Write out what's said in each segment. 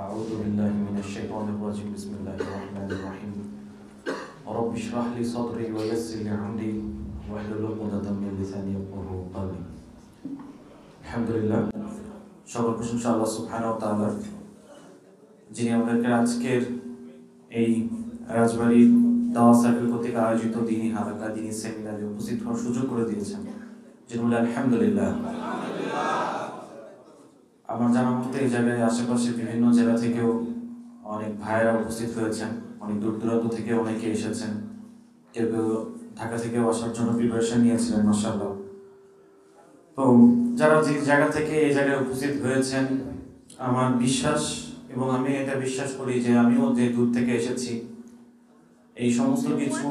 أعوذ بالله من الشيطان الرجيم بسم الله الرحمن الرحيم رب اشرح لي صدري ويسر لي أمري واحلل عقدة من لساني يفقهوا قولي আলহামদুলিল্লাহ সকল প্রশংসা আল্লাহ সুবহানাহু ওয়া তাআলার, যিনি আমাদেরকে আজকের এই রাজবাড়ী দাওয়া সার্কেল কর্তৃক আয়োজিত দিনী হালকা দিনী সেমিনারে উপস্থিত হওয়ার সুযোগ করে দিয়েছেন। যিনি আলহামদুলিল্লাহ। আমার জানা মতে এই জায়গায় আশেপাশে বিভিন্ন জেলা থেকেও অনেক ভাইয়েরা উপস্থিত হয়েছেন, অনেক দূর দূরান্ত থেকে অনেকে এসেছেন, কেউ কেউ ঢাকা থেকেও আসার জন্য প্রিপারেশন নিয়েছিলেন মাশাআল্লাহ। তো যারা যে জায়গা থেকে এই জায়গায় উপস্থিত হয়েছেন, আমার বিশ্বাস এবং আমি এটা বিশ্বাস করি যে আমিও যে দূর থেকে এসেছি, এই সমস্ত কিছু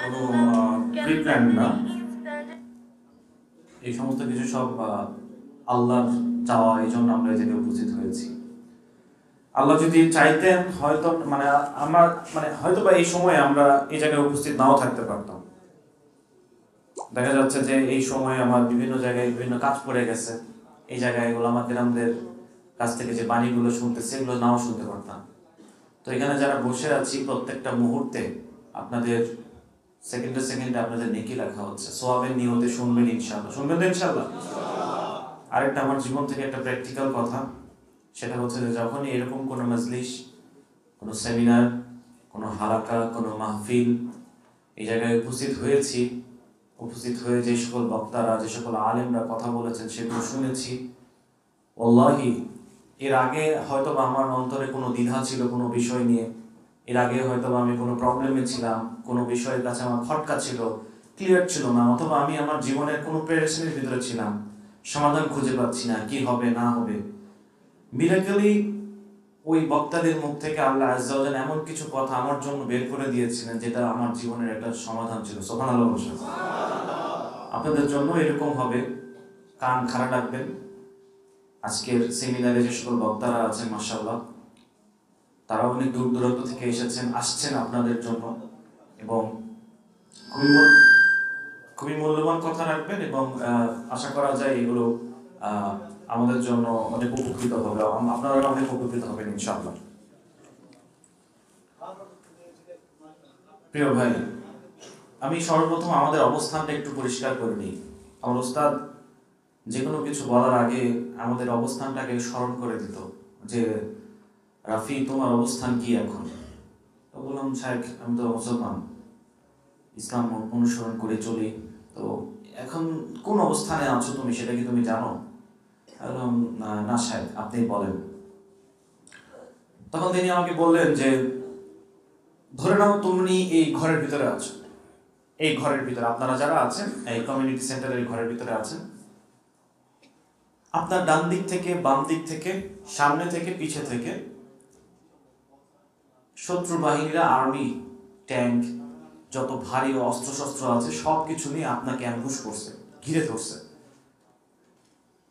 কোনো প্রিপ্ল্যান না, এই সমস্ত কিছু সব আল্লাহর চাওয়া, এই জন্য আমরা এই জায়গায় উপস্থিত হয়েছি। আল্লাহ যদি চাইতেন হয়তো হয়তো বা এই সময় আমরা এই জায়গায় উপস্থিত নাও থাকতে পারতাম। দেখা যাচ্ছে যে এই সময় আমার বিভিন্ন জায়গায় বিভিন্ন কাজ পড়ে গেছে, এই জায়গায় ওলামা কেরামদের কাছ থেকে যে বাণীগুলো শুনতেছে এগুলো নাও শুনতে পারতাম। তো এখানে যারা বসে আছি প্রত্যেকটা মুহূর্তে আপনাদের সেকেন্ডে আপনাদের নেকি লেখা হচ্ছে, সোয়াবের নিয়তে শুনবেন ইনশাআল্লাহ। শুনবেন তো ইনশাআল্লাহ? আরেকটা আমার জীবন থেকে একটা প্র্যাকটিক্যাল কথা, সেটা হচ্ছে যে যখনই এরকম কোনো মজলিস, কোনো সেমিনার, কোনো হালাকা, কোনো মাহফিল এই জায়গায় উপস্থিত হয়েছি, উপস্থিত হয়ে যে সকল বক্তারা, যে সকল আলেমরা কথা বলেছেন সেগুলো শুনেছি, ওয়াল্লাহি এর আগে হয়তো বা আমার অন্তরে কোনো দ্বিধা ছিল কোনো বিষয় নিয়ে, এর আগে হয়তো বা আমি কোনো প্রবলেমে ছিলাম, কোনো বিষয়ের কাছে আমার খটকা ছিল, ক্লিয়ার ছিল না, অথবা আমি আমার জীবনের কোনো প্রেশারের ভিতরে ছিলাম, সমাধান খুঁজে পাচ্ছি না, কি হবে না হবে। মিরাকলি ওই বক্তাদের মুখ থেকে আল্লাহ আজ্জা ওয়া জাল্লা এমন কিছু কথা আমার জন্য বের করে দিয়েছিলেন যেটা আমার জীবনের একটা সমাধান ছিল। সুবহানাল্লাহ। আপনাদের জন্য এরকম হবে, কান খাড়া রাখবেন। আজকের সেমিনারে যে সকল বক্তারা আছেন মাশাআল্লাহ, তারা অনেক দূর দূরান্ত থেকে আসছেন আপনাদের জন্য, এবং খুবই মূল্যবান কথা রাখবেন, এবং আশা করা যায় এগুলো আমাদের জন্য অনেক উপকৃত হবে, আপনারা অনেক উপকৃত হবেন ইনশাআল্লাহ। প্রিয় ভাই, আমি সর্বপ্রথম আমাদের অবস্থানটা একটু পরিষ্কার করে নিই। আমার ওস্তাদ যে কোনো কিছু বলার আগে আমাদের অবস্থানটাকে স্মরণ করে দিত যে রাফি তোমার অবস্থান কি এখন। তো বললাম শাইখ আমি তো মুসলমান, ইসলাম অনুসরণ করে চলি, তো এখন কোন অবস্থানে আছো তুমি সেটা কি তুমি জানো? বললাম না শাইখ আপনি বলেন। তখন তিনি আমাকে বললেন যে ধরে নাও তুমি এই ঘরের ভিতরে আছো, এই ঘরের ভিতরে আপনারা যারা আছেন এই কমিউনিটি সেন্টারের ঘরের ভিতরে আছেন, আপনার ডান দিক থেকে বাম দিক থেকে সামনে থেকে পিছে থেকে শত্রু বাহিনীরা, আর্মি, ট্যাঙ্ক, যত ভারী অস্ত্রশস্ত্র আছে সবকিছু নিয়ে আপনাকে অ্যাম্বুশ করছে, ঘিরে ধরছে।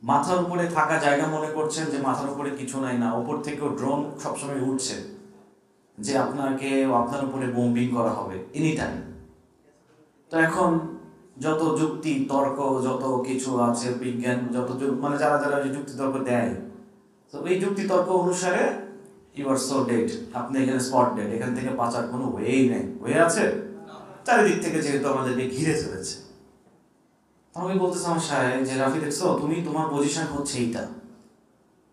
মাথার উপরে থাকা জায়গা মনে করছেন যে মাথার উপরে কিছু নাই, না, ওপর থেকেও ড্রোন সবসময় উঠছে যে আপনার উপরে বোম্বিং করা হবে এনি টাইম। তো এখন যত যুক্তি তর্ক, যত কিছু আছে বিজ্ঞান, যত যারা যারা যুক্তি তর্ক দেয়, তো এই যুক্তি তর্ক অনুসারে ইউ আর সো ডেড, আপনি এখানে স্পট ডেড, এখান থেকে বাঁচার কোনো ওয়েই নেই। ওয়ে আছে চারিদিক থেকে, যেহেতু আমাদেরকে ঘিরে ফেলেছে। আমি বলতেছি আমার সাহেব যে রাফি দেখছো, তুমি তোমার পজিশন হচ্ছে এইটা,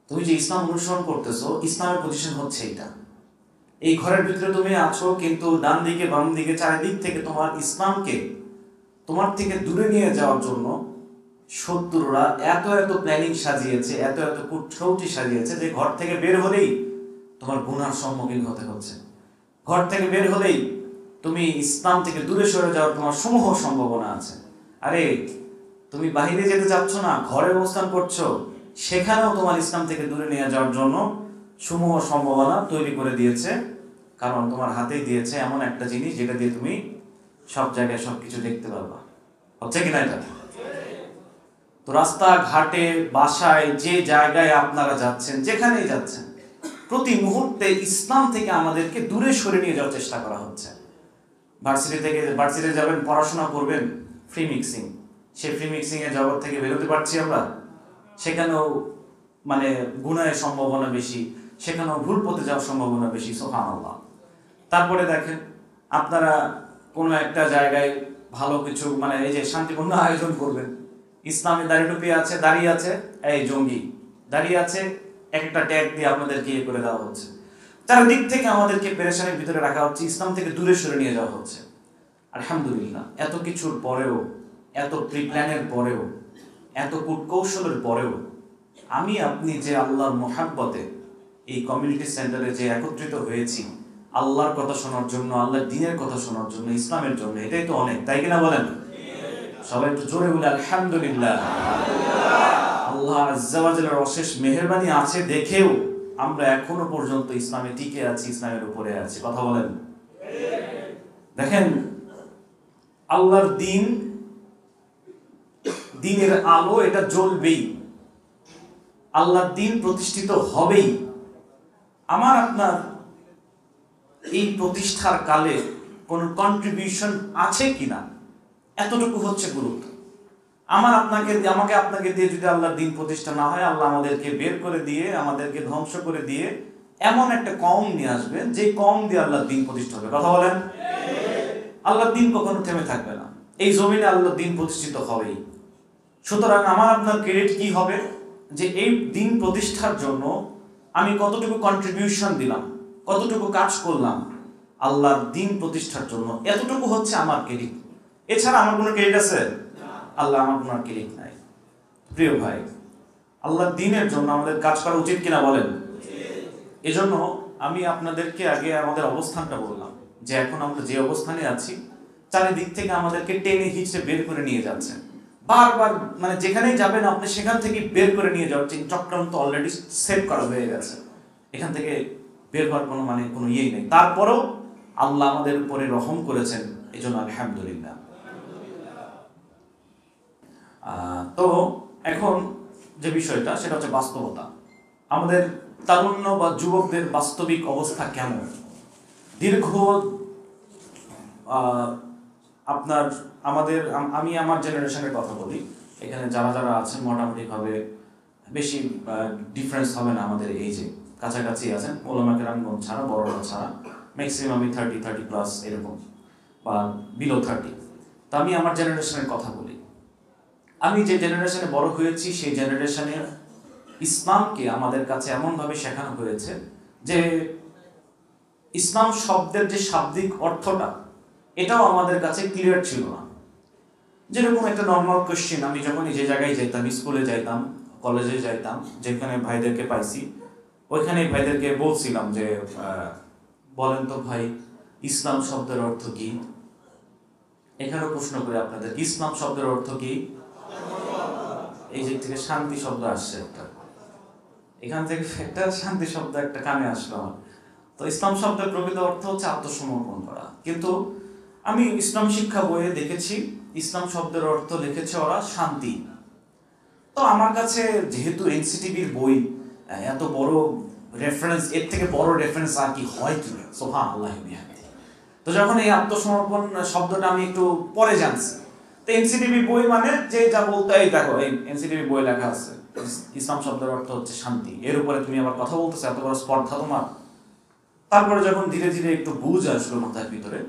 তুমি যে ইসলাম অনুসরণ করতেছো ইসলামের পজিশন হচ্ছে এইটা। এই ঘরের ভিতরে তুমি আছো, কিন্তু ডান দিকে বাম দিকে চারিদিক থেকে তোমার ইসলামকে তোমার থেকে দূরে নিয়ে যাওয়ার জন্য শত্রুরা এত এত প্ল্যানিং সাজিয়েছে, এত এত কূটকৌশল সাজিয়েছে যে ঘর থেকে বের হলেই তোমার গুনার সম্মুখীন হতে হচ্ছে। ঘর থেকে বের হলেই তুমি ইসলাম থেকে দূরে সরে যাওয়ার তোমার সমূহ সম্ভাবনা আছে। আরে তুমি বাইরে যেতে চাচ্ছ না, ঘরে অবস্থান করছো, সেখানেও তোমার ইসলাম থেকে দূরে নিয়ে যাওয়ার জন্য সমূহ সম্ভাবনা তৈরি করে দিয়েছে, কারণ তোমার হাতেই দিয়েছে এমন একটা জিনিস যেটা দিয়ে তুমি সব জায়গায় সবকিছু দেখতে পারবা। হচ্ছে কিনা এটা? তো রাস্তা ঘাটে, বাসায়, যে জায়গায় আপনারা যাচ্ছেন, যেখানেই যাচ্ছেন, প্রতি মুহূর্তে ইসলাম থেকে আমাদেরকে দূরে সরে নিয়ে যাওয়ার চেষ্টা করা হচ্ছে। ভার্সিটি যাবেন, পড়াশোনা করবেন, ফ্রি মিক্সিং, সেই ফ্রি মিক্সিং এর জগৎ থেকে বেরোতে পারছি আমরা, সেখানেও মানে গুনাহের সম্ভাবনা বেশি, সেখানেও ভুল পথে যাওয়ার সম্ভাবনা বেশি। সুবহানাল্লাহ। তারপরে দেখেন আপনারা কোনো একটা জায়গায় ভালো কিছু মানে এই যে শান্তিপূর্ণ আয়োজন করবেন, ইসলামী দাড়ি টুপি আছে, দাঁড়িয়ে আছে এই জঙ্গি, দাঁড়িয়ে আছে, একটা ট্যাগ দিয়ে আপনাদেরকে ইয়ে করে দেওয়া হচ্ছে। চারিদিক থেকে আমাদেরকে পেরেশানির ভিতরে রাখা হচ্ছে, ইসলাম থেকে দূরে সরে নিয়ে যাওয়া হচ্ছে। আলহামদুলিল্লাহ, এত কিছুর পরেও, এত প্রিপ্ল্যানের পরেও, এত কূটকৌশলের পরেও আমি আপনি যে আল্লাহর মোহাব্বতে এই কমিউনিটি সেন্টারে যে একত্রিত হয়েছি আল্লাহর কথা শোনার জন্য, আল্লাহর দ্বীনের কথা শোনার জন্য, ইসলামের জন্য, এটাই তো অনেক, তাই কিনা বলেন? সবাই একটু জোরে বলে আলহামদুলিল্লাহ। আল্লাহ আজ্জা ওয়া জাল্লার অশেষ মেহেরবানি আছে দেখেও আমরা এখনো পর্যন্ত ইসলামে টিকে আছি, ইসলামের উপরে আছি। কথা বলেন। দেখেন আল্লাহর দ্বীনের আলো এটা জ্বলবেই, আল্লাহর দ্বীন প্রতিষ্ঠিত হবেই। আমার আপনার এই প্রতিষ্ঠার কালে কোন কন্ট্রিবিউশন আছে কিনা, এতটুকু হচ্ছে গুরুত্ব। আমাকে আপনাকে দিয়ে যদি আল্লাহর দ্বীন প্রতিষ্ঠা না হয়, আল্লাহ আমাদেরকে বের করে দিয়ে, আমাদেরকে ধ্বংস করে দিয়ে এমন একটা কওম নিয়ে আসবেন যে কওম দিয়ে আল্লাহর দ্বীন প্রতিষ্ঠা হবে। কথা বলেন। আল্লাহর দ্বীন কখনো থেমে থাকবে না, এই জমিনে আল্লাহর দ্বীন প্রতিষ্ঠিত হবেই। সুতরাং আমার আপনার ক্রেডিট কি হবে যে এই দ্বীন প্রতিষ্ঠার জন্য আমি কতটুকু কন্ট্রিবিউশন দিলাম, কতটুকু কাজ করলাম আল্লাহর দ্বীন প্রতিষ্ঠার জন্য, এতটুকু হচ্ছে আমার ক্রেডিট। এছাড়া আমার কোনো ক্রেডিট আছে? আল্লাহ আমার কোনো ক্রেডিট নাই। প্রিয় ভাই, আল্লাহর দ্বীনের জন্য আমাদের কাজ করা উচিত কিনা বলেন? এজন্য আমি আপনাদেরকে আগে আমাদের অবস্থানটা বললাম যে এখন আমরা যে অবস্থানে আছি, চারিদিক থেকে আমাদেরকে টেনে হিচড়ে বের করে নিয়ে যাচ্ছেন। বারবার মানে যেখানেই যাবেন আপনি সেখান থেকে বের করে নিয়ে যাওয়ার চক্রান্ত অলরেডি সেট করা হয়ে গেছে। এখান থেকে বের হওয়ার কোনো মানে কোনো ইয়েই নেই। তারপরেও আল্লাহ আমাদের উপরে রহম করেছেন, এই জন্য আলহামদুলিল্লাহ। তো এখন যে বিষয়টা সেটা হচ্ছে বাস্তবতা। আমাদের তারুণ্য বা যুবকদের বাস্তবিক অবস্থা কেমন? দীর্ঘ আমি আমার জেনারেশনের কথা বলি, এখানে যারা যারা আছেন মোটামুটি ভাবে বেশি ডিফারেন্স হবে না, আমাদের এই যে কাছাকাছি আছেন, ওলামা কেরামগণ ছাড়া, বড়রা ছাড়া ম্যাক্সিমামই 30+ এরকম বা বিলো 30। তো আমি আমার জেনারেশনের কথা বলি। আমি যে জেনারেশনে বড় হয়েছি সেই জেনারেশনে ইসলামকে আমাদের কাছে এমনভাবে শেখানো হয়েছে যে ইসলাম শব্দের যে শাব্দিক অর্থটা এটাও আমাদের কাছে ক্লিয়ার ছিল না। যেরকম একটা নর্মাল কোশ্চেন, আমি যখন যে জায়গায় যেতাম, স্কুলে যাইতাম, কলেজে যাইতাম, যেখানে ভাইদেরকে পাইছি ওইখানে ভাইদেরকে বলছিলাম যে বলেন তো ভাই ইসলাম শব্দের অর্থ কি? এখানেও প্রশ্ন করে আপনাদের, ইসলাম শব্দের অর্থ কি? এই যে থেকে শান্তি শব্দ আসছে একটা, এখান থেকে একটা শান্তি শব্দ একটা কানে আসলো আমার। তো ইসলাম শব্দের প্রকৃত অর্থ হচ্ছে আত্মসমর্পণ করা। কিন্তু আমি ইসলাম শিক্ষা বইয়ে দেখেছি ইসলাম শব্দের অর্থ লিখেছে ওরা শান্তি। তো আমার কাছে যেহেতু এনসিটিভির বই, এত বড় রেফারেন্স, এর থেকে বড় রেফারেন্স আর কি হয় কি? সুবহানাল্লাহ। তো যখন এই আত্মসমর্পণ শব্দটা আমি একটু পরে জানছি, তো এনসিটিভি বই মানে যে যা বলতে, এই দেখো এই এনসিটিভি বই লেখা আছে ইসলাম শব্দের অর্থ হচ্ছে শান্তি, এর উপরে তুমি আবার কথা বলতেছো, এত বড় স্পর্ধা তোমার। তারপরে যখন ধীরে ধীরে একটু বুঝ আসলো মাথার ভিতরে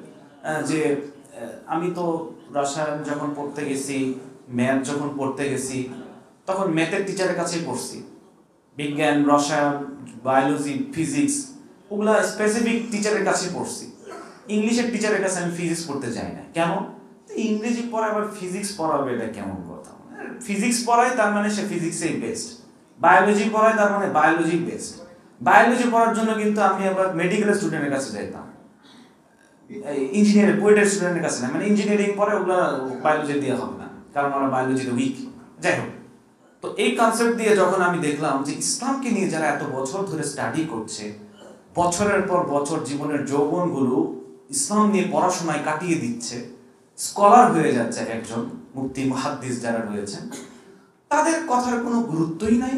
যে আমি তো রসায়ন যখন পড়তে গেছি, ম্যাথ যখন পড়তে গেছি, তখন ম্যাথের টিচারের কাছেই পড়ছি। বিজ্ঞান, রসায়ন, বায়োলজি, ফিজিক্স ওগুলা স্পেসিফিক টিচারের কাছে পড়ছি। ইংলিশের টিচারের কাছে আমি ফিজিক্স পড়তে যাই না। কেন? ইংরেজি পড়ায় আবার ফিজিক্স পড়াবে, এটা কেমন কথা? ফিজিক্স পড়ায় তার মানে সে ফিজিক্সেই বেস্ট, বায়োলজি পড়ায় তার মানে বায়োলজি বেস্ট। বায়োলজি পড়ার জন্য কিন্তু আমি আবার মেডিকেল স্টুডেন্টের কাছে যাইতাম, ইঞ্জিনিয়ারিং বুয়েটের স্টুডেন্টের কাছে না। মানে ইঞ্জিনিয়ারিং পরে ওগুলা বায়োলজি দিয়ে হবে না, কারণ ওরা বায়োলজিতে উইক। যাই হোক, তো এই কনসেপ্ট দিয়ে যখন আমি দেখলাম যে ইসলামকে নিয়ে যারা এত বছর ধরে স্টাডি করছে, বছরের পর বছর জীবনের যৌবনগুলো ইসলাম নিয়ে পড়াশোনায় কাটিয়ে দিচ্ছে, স্কলার হয়ে যাচ্ছে একজন, মুফতি মুহাদ্দিস যারা রয়েছেন, তাদের কথার কোনো গুরুত্বই নাই,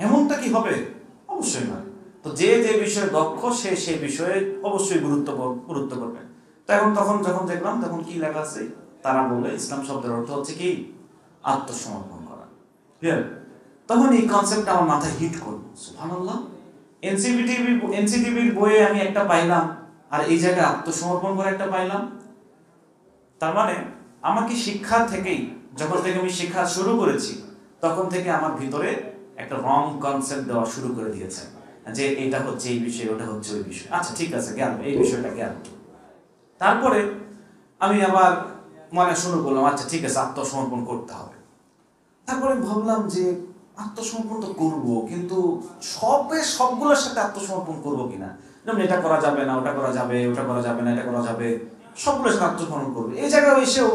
এমনটা কি হবে? অবশ্যই নয়। তো যে যে বিষয়ে দক্ষ সে সেই বিষয়ে অবশ্যই গুরুত্ব করবে। তো এখন তখন যখন দেখলাম তখন কি লেখা আছে, তারা বলে ইসলাম শব্দের অর্থ হচ্ছে কি? আত্মসমর্পণ করা। ক্লিয়ার? তখন এই কনসেপ্টটা আমার মাথায় হিট করলো, সুবহানাল্লাহ, এনসিটিভির বইয়ে আমি একটা পাইলাম, আর এই জায়গায় আত্মসমর্পণ করে একটা পাইলাম। তার মানে আমাকে শিক্ষা থেকেই, যখন থেকে আমি শিক্ষা শুরু করেছি, তখন থেকে আমার ভিতরে একটা রং কনসেপ্ট দেওয়া শুরু করে দিয়েছে যে এটা হচ্ছে এই বিষয়, ওটা হচ্ছে ওই বিষয়। আচ্ছা ঠিক আছে, গেল এই বিষয়টা গেল। তারপরে আমি আবার মনে শুরু করলাম, আচ্ছা ঠিক আছে, আত্মসমর্পণ করতে হবে। তারপরে ভাবলাম যে আত্মসমর্পণ তো করবো, কিন্তু সবগুলোর সাথে আত্মসমর্পণ করবো কিনা, যেমন এটা করা যাবে না, ওটা করা যাবে, ওটা করা যাবে না, এটা করা যাবে, সবগুলোর সাথে আত্মসমর্পণ করবে। এই জায়গায় এসেও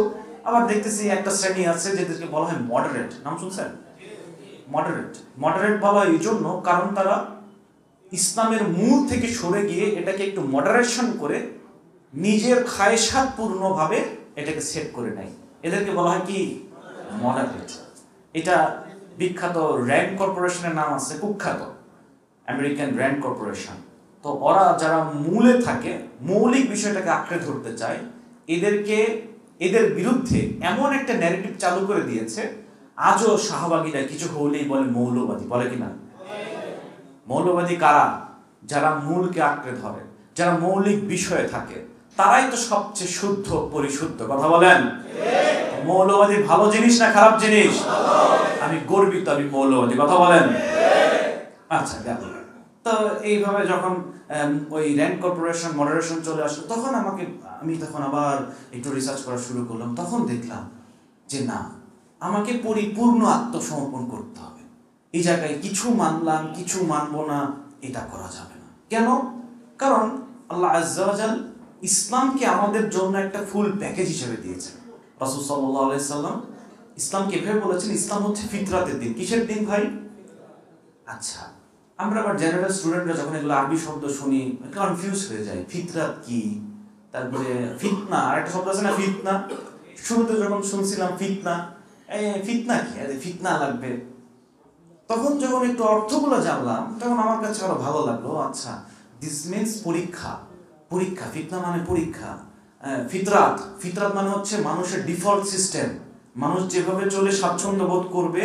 আবার দেখতেছি একটা শ্রেণী আছে যেদেরকে বলা হয় মডারেট। নাম শুনছেন? মডারেট বলা এই জন্য কারণ তারা ইসলামের মূল থেকে সরে গিয়ে এটাকে একটু মডারেশন করে নিজের খায়সাত পূর্ণভাবে এটাকে সেট করে নেয়। এদেরকে বলা হয় কি? মডারেট। এটা বিখ্যাত র্যান্ড কর্পোরেশনের নাম আছে, কুখ্যাত আমেরিকান র্যান্ড কর্পোরেশন। তো ওরা যারা মূলে থাকে, মৌলিক বিষয়টাকে আঁকড়ে ধরতে চায়, এদের বিরুদ্ধে এমন একটা ন্যারেটিভ চালু করে দিয়েছে, আজও শাহবাগীরা কিছু হলেই বলে মৌলবাদী। বলে কিনা? মৌলবাদী কারা? যারা মূলকে আঁকড়ে ধরে, যারা মৌলিক বিষয়ে থাকে, তারাই তো সবচেয়ে শুদ্ধ, পরিশুদ্ধ। কথা বলেন। মৌলবাদী ভালো জিনিস না খারাপ জিনিস? আমি গর্বিত আমি মৌলবাদী। কথা বলেন। আচ্ছা গেল। তো এইভাবে যখন ওই র্যান্ড কর্পোরেশন মডারেশন চলে আসলো, তখন আমি তখন আবার একটু রিসার্চ করা শুরু করলাম। তখন দেখলাম যে না, আমাকে পরিপূর্ণ আত্মসমর্পণ করতে হবে। এই জায়গায় কিছু মানলাম, কিছু মানবো না, এটা করা যাবে না। কেন? কারণ আল্লাহ আজ্জা ওয়া জাল ইসলামকে আমাদের জন্য একটা ফুল প্যাকেজ হিসেবে দিয়েছেন। রাসূল সাল্লাল্লাহু আলাইহি সাল্লাম ইসলামকে এভাবে বলেছেন, ইসলাম হচ্ছে ফিতরাতের দিন। কিসের দিন ভাই? আচ্ছা, আমরা আবার জেনারেল স্টুডেন্টরা যখন এগুলো আরবি শব্দ শুনি কনফিউজ হয়ে যায়। ফিতরাত কি? তারপরে ফিতনা, আর একটা শব্দ আছে না ফিতনা। শুরুতে যখন শুনছিলাম ফিতনা, ফিতনা কি? ফিতনা লাগবে। তখন যখন একটু অর্থগুলো জানলাম, তখন আমার কাছে আরো ভালো লাগলো। আচ্ছা, দিস মিনস পরীক্ষা। ফিতনা মানে পরীক্ষা। ফিতরাত মানে হচ্ছে মানুষের ডিফল্ট সিস্টেম। মানুষ যেভাবে চলে স্বাচ্ছন্দ্য বোধ করবে,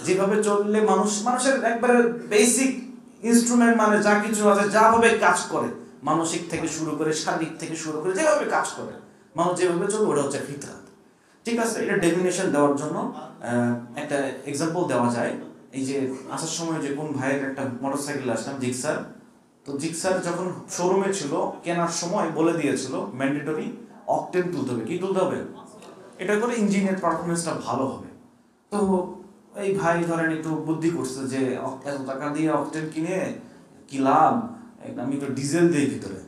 যেভাবে চললে মানুষের একবারে বেসিক ইনস্ট্রুমেন্ট, মানে যা কিছু আছে, যাভাবে কাজ করে, মানসিক থেকে শুরু করে শারীরিক থেকে শুরু করে যেভাবে কাজ করে, মানুষ যেভাবে চলবে, ওটা হচ্ছে ফিতরাত। ঠিক আছে, এটা ডেফিনেশন দেওয়ার জন্য একটা এক্সাম্পল দেওয়া যায়। এই যে আসার সময় যে কোন ভাইয়ের একটা মোটরসাইকেল আসলাম, জিক্সার। তো জিক্সার যখন শোরুমে ছিল, কেনার সময় বলে দিয়েছিল ম্যান্ডেটরি অকটেন তুলতে হবে। কি তুলতে হবে? এটা করে ইঞ্জিনের পারফরমেন্সটা ভালো হবে। তো এই ভাই ধরেন একটু বুদ্ধি করছে যে এত টাকা দিয়ে অকটেন কিনে কি লাভ, আমি একটু ডিজেল দিই ভিতরে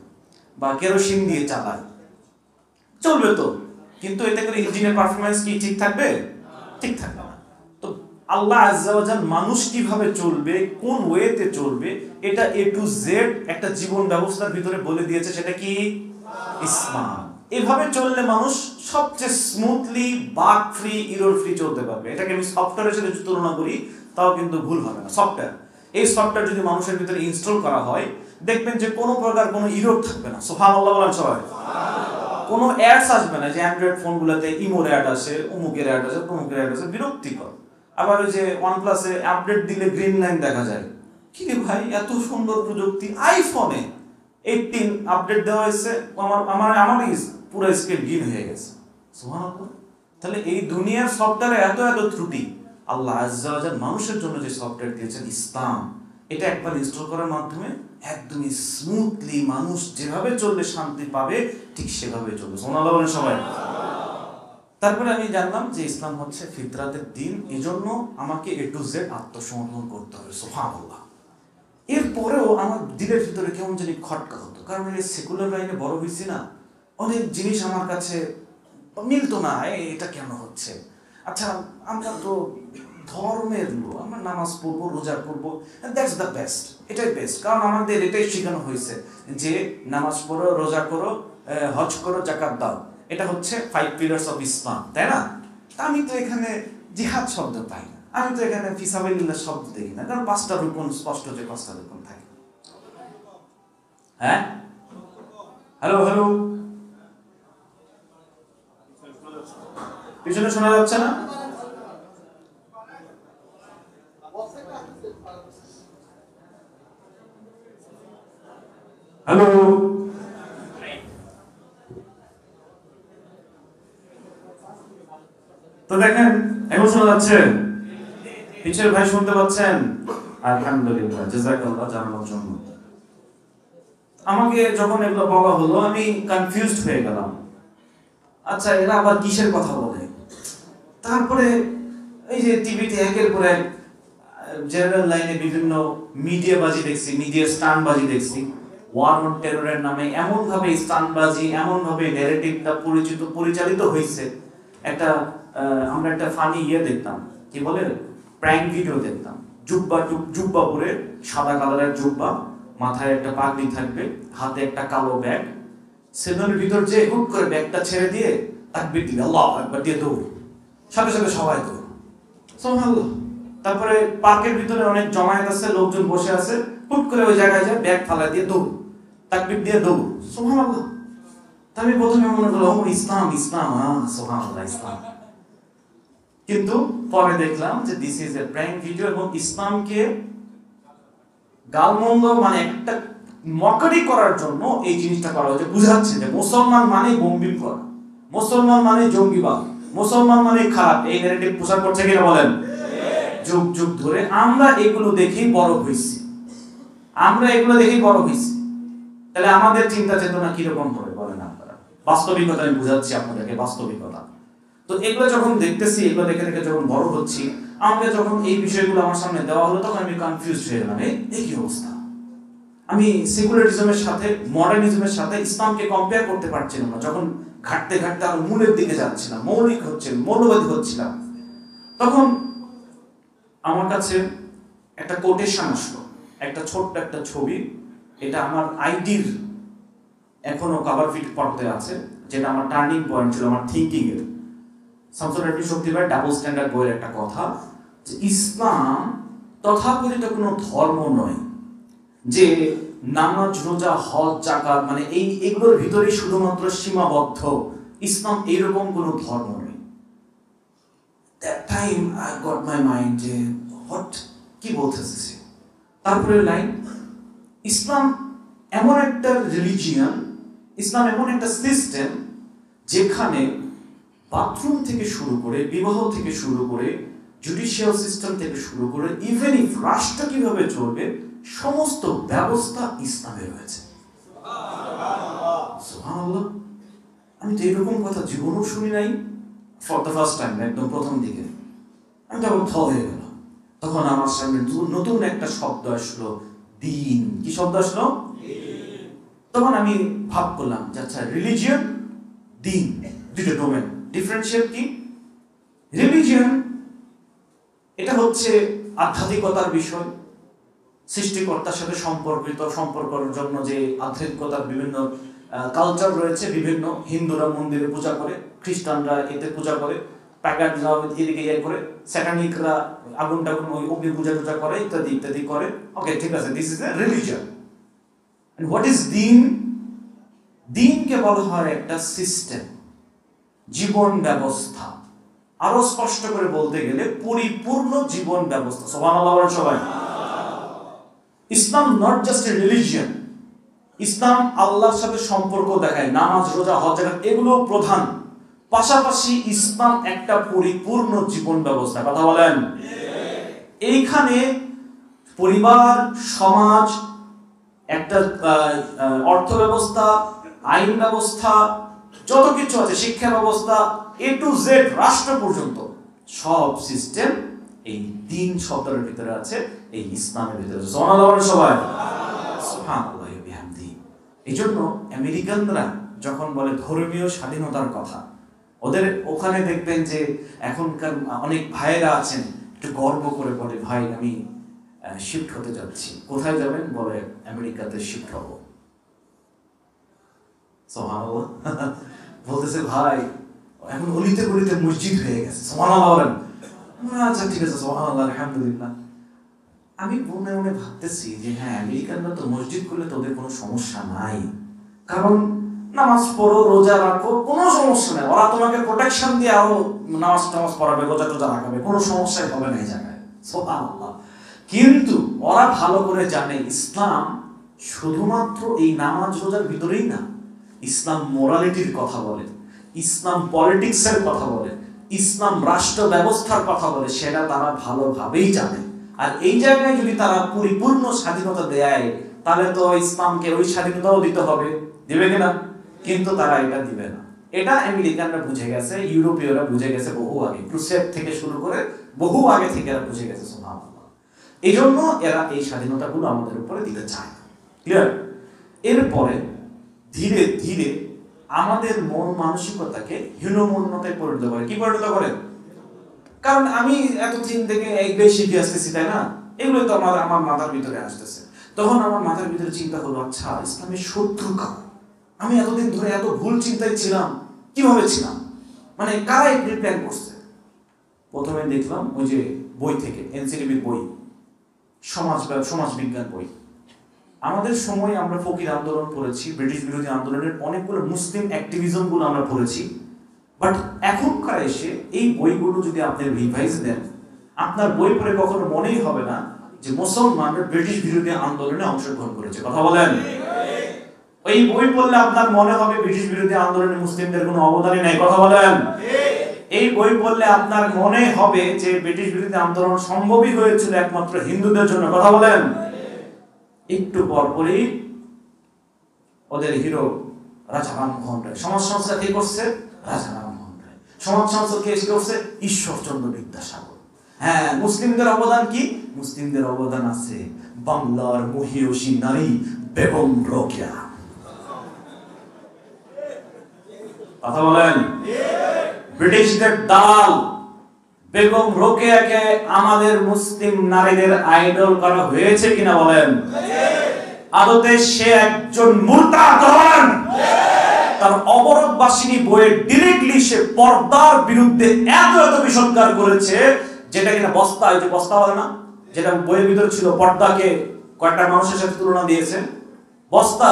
বা কেরোসিন দিয়ে চালাই, চলবে তো, কিন্তু এতে করে ইঞ্জিনের পারফরমেন্স কি ঠিক থাকবে? ঠিক থাকবে না। তো আল্লাহ আজ্জা ওয়া জাল মানুষ কিভাবে চলবে, কোন ওয়েতে চলবে, এটা এ টু জেড একটা জীবন ব্যবস্থার ভিতরে বলে দিয়েছে। সেটা কি? ইসলাম। এভাবে চললে মানুষ সবচেয়ে smoothly, bug free, error free চলতে পারবে। এটাকে আমি সফটওয়্যারের সাথে তুলনা করি, তাও কিন্তু ভুল হবে না। সফটওয়্যার, এই সফটওয়্যার যদি মানুষের ভিতরে ইনস্টল করা হয়, দেখবেন যে কোনো প্রকার কোনো ইরর থাকবে না। সুবহানাল্লাহ বলেন সবাই। কোনো অ্যাডস আসবে না, যে অ্যান্ড্রয়েড ফোনগুলোতে ইমোর অ্যাড আসে, অমুকের অ্যাড আসে, তমুকের অ্যাড আসে, বিরক্তিকর। আবার ওই যে ওয়ানপ্লাসে আপডেট দিলে গ্রিন লাইন দেখা যায়। কি রে ভাই, এত সুন্দর প্রযুক্তি, আইফোনে 18 আপডেট দেওয়া হয়েছে, আমারই পুরো স্ক্রিন গ্রিন হয়ে গেছে। সুবহানাল্লাহ। তাহলে এই দুনিয়ার সফটওয়্যারে এত এত ত্রুটি, আল্লাহ আজ্জা ওয়া জাল মানুষের জন্য যে সফটওয়্যার দিয়েছেন ইসলাম, এটা একবার ইনস্টল করার মাধ্যমে একদমই স্মুথলি মানুষ যেভাবে চললে শান্তি পাবে, ঠিক সেভাবে চলবে। সুবহানাল্লাহ বলেন সবাই। তারপরে আমি জানলাম যে ইসলাম হচ্ছে ফিতরাতের দিন, এজন্য আমাকে এ টু জেড আত্মসমর্পণ করতে হবে। সুবহানাল্লাহ। এরপরেও আমার দিলের ভিতরে কেমন জানি খটকা হতো, কারণ এই সেকুলার লাইনে বড় হয়েছি না, অনেক জিনিস আমার কাছে মিলতো না। এটা কেন হচ্ছে? আচ্ছা, আমরা তো ধর্মের লোক, আমরা নামাজ পড়বো, রোজা করবো, দ্যাটস দ্য বেস্ট, এটাই বেস্ট। কারণ আমাদের এটাই শেখানো হয়েছে যে নামাজ পড়ো, রোজা করো, হজ করো, জাকাত দাও, এটা হচ্ছে 5 পিলার্স অফ ইসলাম, তাই না? আমি তো এখানে জিহাদ শব্দ পাই না, আমি তো এখানে ফিসাবিলিল্লাহ শব্দ দেখি না, কারণ 5টা রুকন স্পষ্ট, যে 5টা রুকন থাকে। হ্যাঁ, হ্যালো হ্যালো, পিছনে শোনা যাচ্ছে না? হ্যালো, তো দেখেন এখন শোনা যাচ্ছে? পিছের ভাই শুনতে পাচ্ছেন? আলহামদুলিল্লাহ, জাযাকাল্লাহ জানানোর জন্য। আমাকে যখন এগুলো বলা হলো আমি কনফিউজড হয়ে গেলাম। আচ্ছা, এরা আবার কিসের কথা বলে? তারপরে এই যে টিভিতে একের পর এক জেনারেল লাইনে বিভিন্ন মিডিয়াবাজি দেখছি, মিডিয়া স্টান্টবাজি দেখছি। ওয়ার অন টেররের নামে এমন ভাবে স্টান্টবাজি, এমন ভাবে ন্যারেটিভটা পরিচালিত হয়েছে। আমরা একটা ফানি দেখতাম, কি বলে, প্র্যাঙ্ক ভিডিও দেখতাম। জুব্বা পরে, সাদা কালারের জুব্বা, মাথায় একটা পাগড়ি থাকবে, হাতে একটা কালো ব্যাগ, সেলুনের ভিতর যে হুট করে ব্যাগটা ছেড়ে দিয়ে তাকবীর দিবে, আল্লাহু আকবার দিয়ে দৌড়, সাথে সাথে সবাই দৌড়, সুবহানাল্লাহ। তারপরে পার্কের ভিতরে অনেক জমায়েত আছে, লোকজন বসে আছে, হুট করে ওই জায়গায় যায়, ব্যাগ ফালা দিয়ে দৌড়, তাকবীর দিয়ে দৌড়, সুবহানাল্লাহ। আমি প্রথমে মনে করলাম ইসলাম, সুবহানাল্লাহ, ইসলাম। কিন্তু পরে দেখলাম যে this is A prank video, এবং ইসলামকে গালমন্দ মানে একটা মকারি করার জন্য এই জিনিসটা করা হয়েছে। বুঝাচ্ছে যে মুসলমান মানে বোমবিম করা, মুসলমান মানে জঙ্গিবাদ, মুসলমান মানে খারাপ, এই ন্যারেটিভ প্রচার করছে কিনা বলেন? যুগ যুগ ধরে আমরা এগুলো দেখেই বড় হইছি, তাহলে আমাদের চিন্তা চেতনা কিরকম হবে বলেন আপনারা? বাস্তবিকতা আমি বুঝাচ্ছি আপনাদেরকে, বাস্তবিকতা। তো এগুলো যখন দেখতেছি, এগুলো দেখে দেখে যখন বড় হচ্ছি, আমাকে যখন এই বিষয়গুলো আমার সামনে দেওয়া হলো, তখন আমি কনফিউজ হয়ে গেলাম, এই কি অবস্থা। আমি সেকুলারিজমের সাথে, মডার্নিজমের সাথে ইসলামকে কম্পেয়ার করতে পারছিলাম না। যখন ঘাটতে ঘাটতে আরো মূলের দিকে যাচ্ছিলাম, মৌলবাদী হচ্ছিলাম, তখন আমার কাছে একটা কোটেশন আসলো, একটা ছোট্ট একটা ছবি। এটা আমার আইডির এখনো কভার ফিট পড়তে আছে, যেটা আমার টার্নিং পয়েন্ট ছিল আমার থিঙ্কিং এর। শামসুল রাব্বি শক্তি ভাই ডাবল স্ট্যান্ডার্ড বইয়ের একটা কথা, যে ইসলাম তথাকথিত কোনো ধর্ম নয় যে নামাজ, রোজা, হজ, যাকাত মানে এগুলোর ভিতরেই শুধুমাত্র সীমাবদ্ধ। ইসলাম এইরকম কোনো ধর্ম নয়। That time I got my mind যে হোয়াট, কি বলতেছে। তারপরে লাইন, ইসলাম এমন একটা রিলিজিয়ান, ইসলাম এমন একটা সিস্টেম যেখানে বাথরুম থেকে শুরু করে, বিবাহ থেকে শুরু করে, জুডিশিয়াল সিস্টেম থেকে শুরু করে, ইভেন ইফ রাষ্ট্র কিভাবে চলবে, সমস্ত ব্যবস্থা ইসলামে রয়েছে। সুবহানাল্লাহ। আমি তো এরকম কথা জীবনেও শুনি নাই, ফর দ্য ফার্স্ট টাইম, একদম প্রথম দিকে। আমি তখন থ হয়ে গেল। তখন আমার সামনে নতুন একটা শব্দ আসলো, দিন। কি শব্দ আসলো? তখন আমি ভাব করলাম যে আচ্ছা, রিলিজিয়ন, দিন, দুটো ডোমেন। ডিফারেন্সিয়েট কি? রিলিজিয়ন এটা হচ্ছে আধ্যাত্মিকতার বিষয়, সৃষ্টিকর্তার সাথে সম্পর্কের জন্য যে আধ্যাত্মিকতার বিভিন্ন কালচার রয়েছে। বিভিন্ন হিন্দুরা মন্দিরে পূজা করে, খ্রিস্টানরা এতে পূজা করে, প্যাগানরা এদিকে করে, স্যাটানিকরা আগুন টাগুন ওই অগ্নি পূজা টুজা করে, ইত্যাদি ইত্যাদি করে। ওকে, ঠিক আছে, this is a religion. And what is দিন? দিনকে বলা হয় একটা সিস্টেম, জীবন ব্যবস্থা। আরো স্পষ্ট করে বলতে গেলে পরিপূর্ণ জীবন ব্যবস্থা। সুবহানাল্লাহ বলেন সবাই। ইসলাম নট জাস্ট এ রিলিজিয়ন। ইসলাম আল্লাহর সাথে সম্পর্ক দেখায়, নামাজ, রোজা, হজ, যাকাত এগুলো প্রধান। পাশাপাশি ইসলাম একটা পরিপূর্ণ জীবন ব্যবস্থা। কথা বলেন। এইখানে পরিবার, সমাজ, একটা অর্থ ব্যবস্থা, আইন ব্যবস্থা, যত কিছু আছে, শিক্ষা ব্যবস্থা, এ টু জেড, রাষ্ট্র পর্যন্ত সব সিস্টেম এই দিন শব্দের ভিতরে আছে, এই ইসলামের ভিতরে। সুবহানাল্লাহ সবাই। সুবহানাল্লাহ বিহামদি। এইজন্য আমেরিকানরা যখন বলে ধর্মীয় স্বাধীনতার কথা, ওদের ওখানে দেখবেন যে এখনকার অনেক ভাইয়েরা আছেন, একটু গর্ব করে বলে, ভাই আমি শিফট হতে যাচ্ছি। কোথায় যাবেন? বলে আমেরিকাতে শিফট হব। সুবহানাল্লাহ। বলতেছে ভাই এখন অলিতে গলিতে মসজিদ হয়ে গেছে। সুবহানাল্লাহ বলেন। আচ্ছা ঠিক আছে, সুবহানাল্লাহ, আলহামদুলিল্লাহ। আমি মনে মনে ভাবতেছি যে হ্যাঁ, আমেরিকানরা তো মসজিদ করলে তোদের কোনো সমস্যা নাই, কারণ নামাজ পড়ো, রোজা রাখো, কোনো সমস্যা নেই। ওরা তোমাকে প্রোটেকশন দিয়ে আরো নামাজ টামাজ পড়াবে, রোজা টোজা রাখাবে, কোনো সমস্যাই হবে না এই জায়গায়। সুবহানাল্লাহ। কিন্তু ওরা ভালো করে জানে ইসলাম শুধুমাত্র এই নামাজ রোজার ভিতরেই না, ইসলাম মোরালিটির কথা বলে, ইসলাম পলিটিক্সের কথা বলে, ইসলাম রাষ্ট্র ব্যবস্থার কথা বলে, সেটা তারা ভালোভাবেই জানে। আর এই জায়গায় যদি তারা পরিপূর্ণ স্বাধীনতা দেয়, তাহলে তো ইসলামকে ওই স্বাধীনতাও দিতে হবে, দিবে কিনা? কিন্তু তারা এটা দিবে না। এটা আমেরিকানরা বুঝে গেছে, ইউরোপীয়রা বুঝে গেছে বহু আগে, ক্রুসেড থেকে শুরু করে বহু আগে থেকে এরা বুঝে গেছে। সুবহানাল্লাহ। এই জন্য এরা এই স্বাধীনতাগুলো আমাদের উপরে দিতে চায়। ক্লিয়ার? এরপরে ধীরে ধীরে আমাদের মন মানসিকতাকে হীনমন্যতায় পরিণত করে। কি পরিণত করে? কারণ আমি এতদিন থেকে এইগুলোই শিখে আসতেছি, তাই না? এগুলো তো আমার মাথার ভিতরে আসতেছে। তখন আমার মাথার ভিতরে চিন্তা হলো, আচ্ছা ইসলামের শত্রু কারা? আমি এতদিন ধরে এত ভুল চিন্তায় ছিলাম, কিভাবে ছিলাম? মানে কারা এই প্ল্যান করছে? প্রথমে দেখলাম ওই যে বই থেকে, এনসিটিভির বই, সমাজ বিজ্ঞান বই। আমাদের সময় আমরা ফকির আন্দোলন পড়েছি, ব্রিটিশ বিরোধী আন্দোলনের অনেকগুলো মুসলিম অ্যাক্টিভিজম গুলো আমরা পড়েছি। বাট এখনকার এসে এই বইগুলো যদি আপনি রিভাইজ দেন, আপনার বই পড়ে কখনো মনেই হবে না যে মুসলমানরা ব্রিটিশ বিরোধী আন্দোলনে অংশগ্রহণ করেছে। কথা বলেন? এই বই পড়লে আপনার মনে হবে ব্রিটিশ বিরোধী আন্দোলনে মুসলিমদের কোনো অবদানই নাই। কথা বলেন? এই বই পড়লে আপনার মনে হবে যে ব্রিটিশ বিরোধী আন্দোলন সম্ভবই হয়েছিল একমাত্র হিন্দুদের জন্য। কথা বলেন? একটু পরপরই ওদের হিরো রাজা রামমোহন রায়, সমাজ সংস্থা কে করছে? রাজা রামমোহন রায়। সমাজ সংস্থা কে করছে? ঈশ্বরচন্দ্র বিদ্যাসাগর। হ্যাঁ, মুসলিমদের অবদান কি? মুসলিমদের অবদান আছে বাংলার মহিয়সী নারী বেগম রোকেয়া। কথা বলেন? ব্রিটিশদের দালাল বেগম রোকেয়াকে আমাদের মুসলিম নারীদের আইডল করা হয়েছে কিনা বলেন? আদতে সে একজন মুরতাদ। তার অবরোধ বাসিনী বইয়ে ডিরেক্টলি সে পর্দার বিরুদ্ধে এত বিষোদ্গার করেছে, যেটা কিনা বস্তা, এই যে বস্তা বলে না, যেটা বইয়ের ভিতরে ছিল, পর্দাকে কয়েকটা মানুষের সাথে তুলনা দিয়েছে। বস্তা,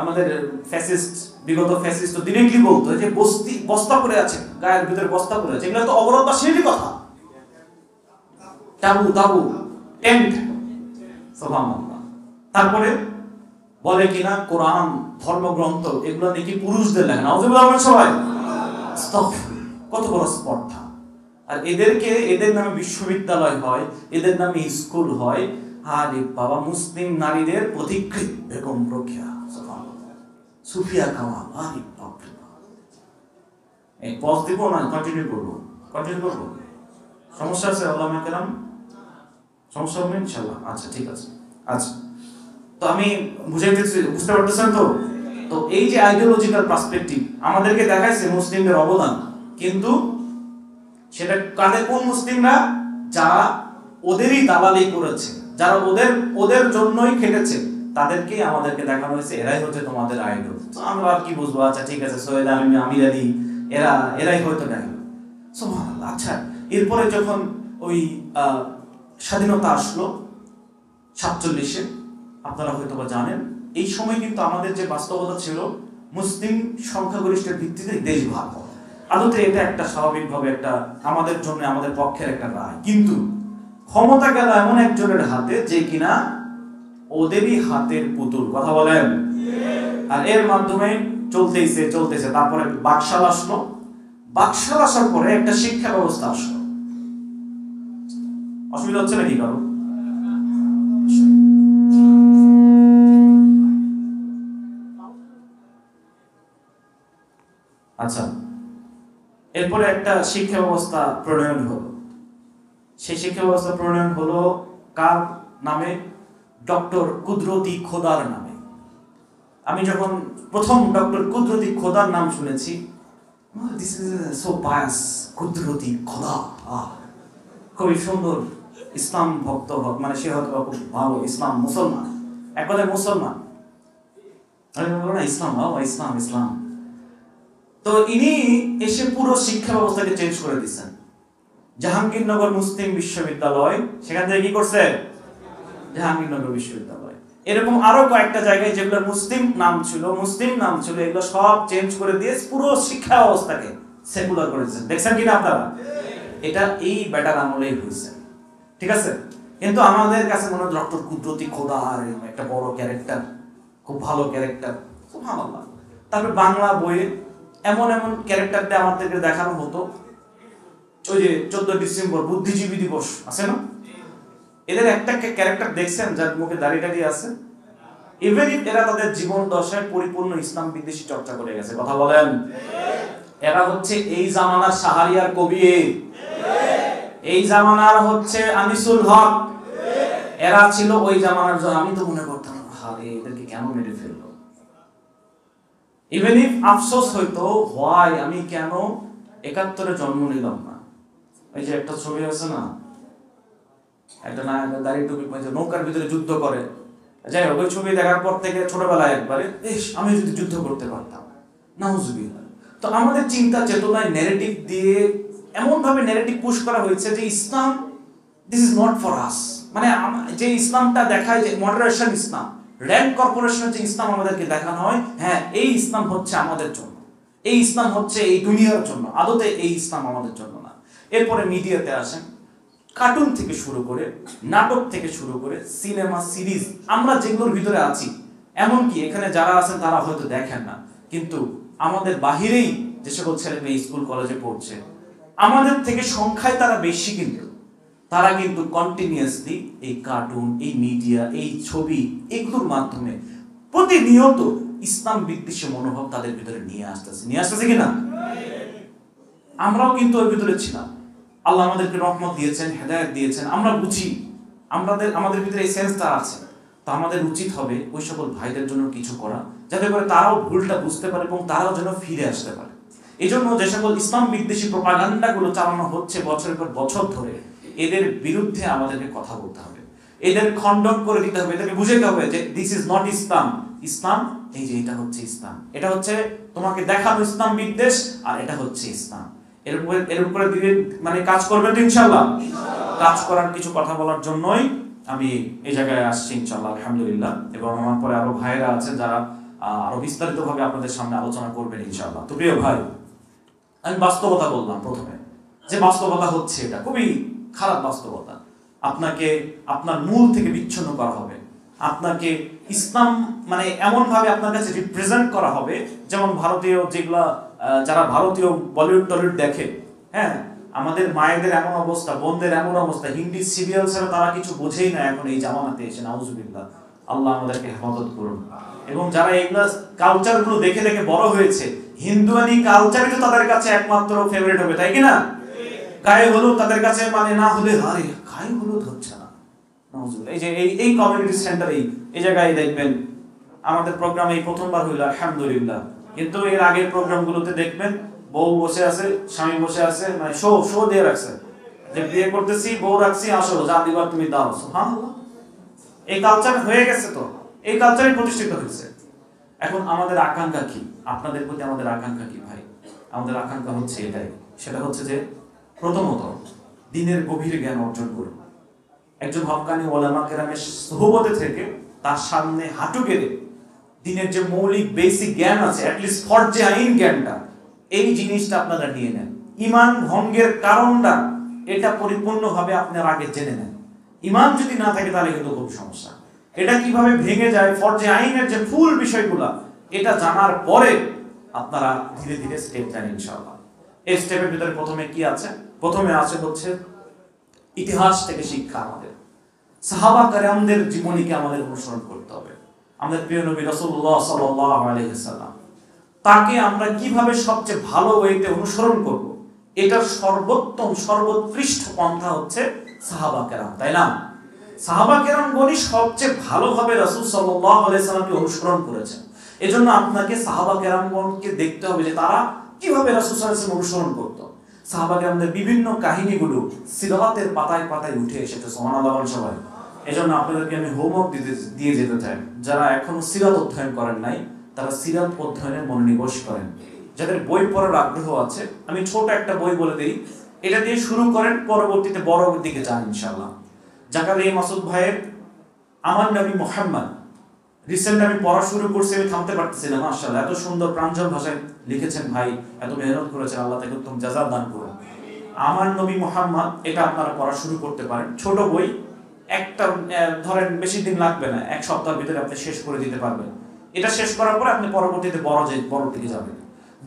আমাদের ফ্যাসিস্ট, বিগত ফ্যাসিস্ট তো ডিরেক্টলি বলতো যে বস্তা পড়ে আছে, গায়ের ভিতরে বস্তা পড়ে আছে। এগুলো তো অবরোধ বাসিনীরই কথা। তাবু টেন্ট। সুবহানাল্লাহ। তারপরে বলে কিনা কোরআন, ধর্মগ্রন্থ, এগুলো নাকি পুরুষদের লেখা। নাউজুবিল্লাহ সবাই। কত বড় স্পর্ধা! আর এদের নামে বিশ্ববিদ্যালয় হয়, এদের নামে স্কুল হয়। আর বাবা, মুসলিম নারীদের পথিকৃৎ বেগম রোকেয়া, সুফিয়া কামাল। আরে বাপ রে বাপ! এই পজ দিব না, কন্টিনিউ করবো? সমস্যা আছে? ওলামা কেরাম সমস্যা হবে ইনশাআল্লাহ। আচ্ছা, ঠিক আছে। আচ্ছা, তো আমি বুঝতে পারতেছেন তো? তো এই যে আইডিওলজিক্যাল পার্সপেক্টিভ আমাদেরকে দেখাইছে মুসলিমদের অবদান, কিন্তু সেটা কাদের? কোন মুসলিমরা? যারা ওদেরই দালালি করেছে, যারা ওদের জন্যই খেটেছে, তাদেরকেই আমাদেরকে দেখানো হয়েছে এরাই হচ্ছে তোমাদের আইডল। তো আমরা আর কি বুঝবো? আচ্ছা, ঠিক আছে, সৈয়দ আমির আলী, এরাই হয়তো দেখলো। সুবহানাল্লাহ। আচ্ছা, এরপরে যখন ওই স্বাধীনতা আসলো 47-এ, আপনারা হয়তো বা জানেন, এই সময় কিন্তু আমাদের যে বাস্তবতা ছিল, মুসলিম সংখ্যাগরিষ্ঠের ভিত্তিতে দেশ ভাগ হয়। আদতে এটা একটা স্বাভাবিকভাবে একটা আমাদের জন্য, আমাদের পক্ষের একটা রায়। কিন্তু ক্ষমতা গেল এমন একজনের হাতে যে কিনা ওদেরই হাতের পুতুল। কথা বলেন? আর এর মাধ্যমে চলতেছে। তারপরে বাকশাল আসলো। বাকশাল আসার পরে একটা শিক্ষা ব্যবস্থা আসলো। অসুবিধা হচ্ছে নাকি কারো? আচ্ছা, এরপরে একটা শিক্ষা ব্যবস্থা প্রণয়ন হলো। সেই শিক্ষা ব্যবস্থা প্রণয়ন হলো কার নামে? ডক্টর কুদরতি খোদার নামে। আমি যখন প্রথম ডক্টর কুদরতি খোদার নাম শুনেছি, দিস ইজ সো পায়াস, কুদরতি খোদা, খুবই সুন্দর। ইসলাম ভক্ত, মানে সে হয়তো খুব ভালো ইসলাম মুসলমান, এক কথায় মুসলমান। ইসলাম। তো ইনি এসে পুরো শিক্ষা ব্যবস্থাকে চেঞ্জ করে দিচ্ছেন। জাহাঙ্গীরনগর মুসলিম বিশ্ববিদ্যালয়, সেখান থেকে কি করছে? জাহাঙ্গীরনগর বিশ্ববিদ্যালয়। এরকম আরো কয়েকটা জায়গায় যেগুলো মুসলিম নাম ছিল, এগুলো সব চেঞ্জ করে দিয়ে পুরো শিক্ষা ব্যবস্থাকে সেকুলার করেছেন। দেখছেন কিনা আপনারা? এটা এই বেটার আমলেই হয়েছে। ঠিক আছে? কিন্তু আমাদের কাছে মনে হয় ডক্টর কুদরতি খোদা আর একটা বড় ক্যারেক্টার, খুব ভালো ক্যারেক্টার, সুবহানাল্লাহ। তারপরে বাংলা বইয়ে এমন এমন ক্যারেক্টার দিয়ে আমাদেরকে দেখানো হতো, ওই যে 14 ডিসেম্বর বুদ্ধিজীবী দিবস আছে না, এদের একটা ক্যারেক্টার দেখছেন যার মুখে দাড়ি টাড়ি আছে? ইভেন এরা তাদের জীবন দশায় পরিপূর্ণ ইসলাম বিদ্বেষী চর্চা করে গেছে, কথা বলেন। এরা হচ্ছে এই জামানার শাহরিয়ার কবি, এই জামানার হচ্ছে আনিসুল হক, এরা ছিল ওই জামানার। আমি তো মনে করতাম আরে এদেরকে কেন মেরে ফেললো। ইভেন ইফ আফসোস হইতো, হোয়াই আমি কেন 71-এ জন্ম নিলাম না। এই যে একটা ছবি আছে না, একটা নায়ক দাড়ি টুপি পরে নৌকার ভিতরে যুদ্ধ করে, যাই হোক ওই ছবি দেখার পর থেকে ছোটবেলায় একবারে আমি যদি যুদ্ধ করতে পারতাম, নাউজুবিল্লাহ। তো আমাদের চিন্তা চেতনায় ন্যারেটিভ দিয়ে এমন ভাবে ন্যারেটিভ পুশ করা হয়েছে যে Islam this is not for us, মানে যে ইসলামটা দেখায় যে মডারেশন ইসলাম, র্যান্ড কর্পোরেশনের যে ইসলাম আমাদেরকে দেখানো হয়, হ্যাঁ এই ইসলাম হচ্ছে আমাদের জন্য, এই ইসলাম হচ্ছে এই দুনিয়ার জন্য, আদতে এই ইসলাম আমাদের জন্য না। এরপরে মিডিয়াতে আসেন, কার্টুন থেকে শুরু করে, নাটক থেকে শুরু করে, সিনেমা সিরিজ, আমরা যেগুলোর ভিতরে আছি, এমনকি এখানে যারা আছেন তারা হয়তো দেখেন না, কিন্তু আমাদের বাহিরেই যে সকল ছেলে মেয়ে স্কুল কলেজে পড়ছে, আমাদের থেকে সংখ্যায় তারা বেশি, কিন্তু তারা কিন্তু কন্টিনিউয়াসলি এই কার্টুন, এই মিডিয়া, এই ছবি, এগুলোর মাধ্যমে প্রতিনিয়ত ইসলাম বিদ্বেষী মনোভাব তাদের ভিতরে নিয়ে আসতেছে কিনা? আমরাও কিন্তু ওর ভিতরে ছিলাম। আল্লাহ আমাদেরকে রহমত দিয়েছেন, হেদায়েত দিয়েছেন, আমরা বুঝি, আমাদের ভিতরে এই সেন্সটা আছে। তো আমাদের উচিত হবে ওই সকল ভাইদের জন্য কিছু করা, যাতে করে তারাও ভুলটা বুঝতে পারে এবং তারাও যেন ফিরে আসতে পারে। এই জন্য যে সকল ইসলাম বিদ্বেষী প্রপাগান্ডাগুলো চালানো হচ্ছে বছরের পর বছর ধরে, এদের বিরুদ্ধে আমাদেরকে কথা বলতে হবে, এদের খণ্ডন করে দিতে হবে, এদেরকে বুঝাতে হবে যে দিস ইজ নট ইসলাম। ইসলাম এই যে এটা হচ্ছে ইসলাম, এটা হচ্ছে তোমাকে দেখানো ইসলাম বিদ্বেষ, আর এটা হচ্ছে ইসলাম। এর উপরে মানে কাজ করবেন তো ইনশাআল্লাহ। কাজ করার কিছু কথা বলার জন্যই আমি এই জায়গায় আসছি ইনশাআল্লাহ, আলহামদুলিল্লাহ। এবং আমার পরে আরো ভাইরা আছেন যারা আরো বিস্তারিতভাবে আপনাদের সামনে আলোচনা করবেন ইনশাআল্লাহ। তো প্রিয় ভাই, আমি বাস্তবতা বললাম প্রথমে, যে বাস্তবতা হচ্ছে এটা খুবই খারাপ বাস্তবতা। আপনাকে আপনার মূল থেকে বিচ্ছিন্ন করা হবে, আপনাকে ইসলাম মানে এমন ভাবে আপনার কাছে রিপ্রেজেন্ট করা হবে, যেমন ভারতীয় যেগুলা যারা ভারতীয় বলিউড টলিউড দেখে, হ্যাঁ আমাদের মায়েদের এমন অবস্থা, বোনদের এমন অবস্থা, হিন্দি সিরিয়াল ছাড়া তারা কিছু বোঝেই না এখন এই জামানাতে এসে, নাউজুবিল্লাহ। আল্লাহ আমাদেরকে হেফাজত করুন। এবং যারা এইগুলা কালচার গুলো দেখে দেখে বড় হয়েছে, হিন্দুয়ানি কালচারই তো তাদের কাছে একমাত্র ফেভারিট হবে, তাই কিনা? গায়ে হলুদ তাদের কাছে মানে না হলে আরে গায়ে হলুদ হচ্ছে না, নাউজুবিল্লাহ। এই যে এই কমিউনিটি সেন্টার এই জায়গায় দেখবেন আমাদের প্রোগ্রামে এই প্রথমবার হইল, আলহামদুলিল্লাহ। কিন্তু এর আগের প্রোগ্রামগুলোতে দেখবেন বউ বসে আছে, স্বামী বসে আছে, মানে শো দিয়ে রাখছে যে বিয়ে করতেছি, বউ রাখছি, আসো যা দিবার তুমি দাও। সুবহানাল্লাহ। এই কালচার হয়ে গেছে, তো এই কালচারই প্রতিষ্ঠিত হয়েছে। এখন আমাদের আকাঙ্ক্ষা কি? আপনাদের প্রতি আমাদের আকাঙ্ক্ষা কি ভাই? আমাদের আকাঙ্ক্ষা হচ্ছে এটাই, সেটা হচ্ছে যে প্রথমত দ্বীনের গভীর জ্ঞান অর্জন করুন। একজন হক্কানি ওলামা কেরামের সুহবতে থেকে তার সামনে হাঁটু গেড়ে দ্বীনের যে মৌলিক বেসিক জ্ঞান আছে, অ্যাটলিস্ট ফরজে আইন জ্ঞানটা, এই জিনিসটা আপনারা নিয়ে নেন। ঈমান ভঙ্গের কারণটা এটা পরিপূর্ণভাবে আপনারা আগে জেনে নেন। ঈমান যদি না থাকে তাহলে কিন্তু খুব সমস্যা। এটা কিভাবে ভেঙে যায়, ফরজে আইনের যে ফুল বিষয়গুলা, এটা জানার পরে আপনারা ধীরে ধীরে স্টেপ যান ইনশাআল্লাহ। এই স্টেপের ভিতরে প্রথমে কি আছে? প্রথমে আছে হচ্ছে ইতিহাস থেকে শিক্ষা। আমাদের সাহাবা কেরামদের জীবনীকে আমাদের অনুসরণ করতে হবে। আমাদের প্রিয় নবী রাসূলুল্লাহ সাল্লাল্লাহু আলাইহি ওয়াসাল্লাম, তাকে আমরা কিভাবে সবচেয়ে ভালো ওয়েতে অনুসরণ করব, এটার সর্বোত্তম সর্বোৎকৃষ্ট পন্থা হচ্ছে সাহাবা কেরাম, তাই না? সাহাবা কেরামগণই সবচেয়ে ভালোভাবে রাসূল সাল্লাল্লাহু আলাইহি ওয়াসাল্লামকে অনুসরণ করেছেন। এজন্য আপনাকে সাহাবা কেরামগণকে দেখতে হবে যে তারা কিভাবে রাসূল সাল্লাল্লাহু আলাইহি ওয়াসাল্লাম অনুসরণ করত। সাহাবা কেরামদের বিভিন্ন কাহিনীগুলো সিরাতের পাতায় পাতায় উঠে এসেছে, সুবহানাল্লাহ সবাই। এজন্য আপনাদেরকে আমি হোমওয়ার্ক দিয়ে যেতে চাই, যারা এখনো সিরাত অধ্যয়ন করেন নাই তারা সিরাত অধ্যয়নের মনোনিবেশ করেন। যাদের বই পড়ার আগ্রহ আছে, আমি ছোট একটা বই বলে দিই, এটা দিয়ে শুরু করেন, পরবর্তীতে বড় দিকে যান ইনশাআল্লাহ। জাকারিয়া মাসুদ ভাইয়ের আমার নবী মুহাম্মদ, রিসেন্ট আমি পড়া শুরু করছি, আমি থামতে পারতেছি না। মাশাআল্লাহ, এত সুন্দর প্রাঞ্জল ভাষায় লিখেছেন ভাই, এত মেহনত করেছেন, আল্লাহ তাকে উত্তম জাযা দান করুন। আমার নবী মুহাম্মদ, এটা আপনারা পড়া শুরু করতে পারেন। ছোট বই, একটা ধরেন বেশি দিন লাগবে না, 1 সপ্তাহের ভিতরে আপনি শেষ করে দিতে পারবেন। এটা শেষ করার পরে আপনি পরবর্তীতে বড় দিকে যাবেন।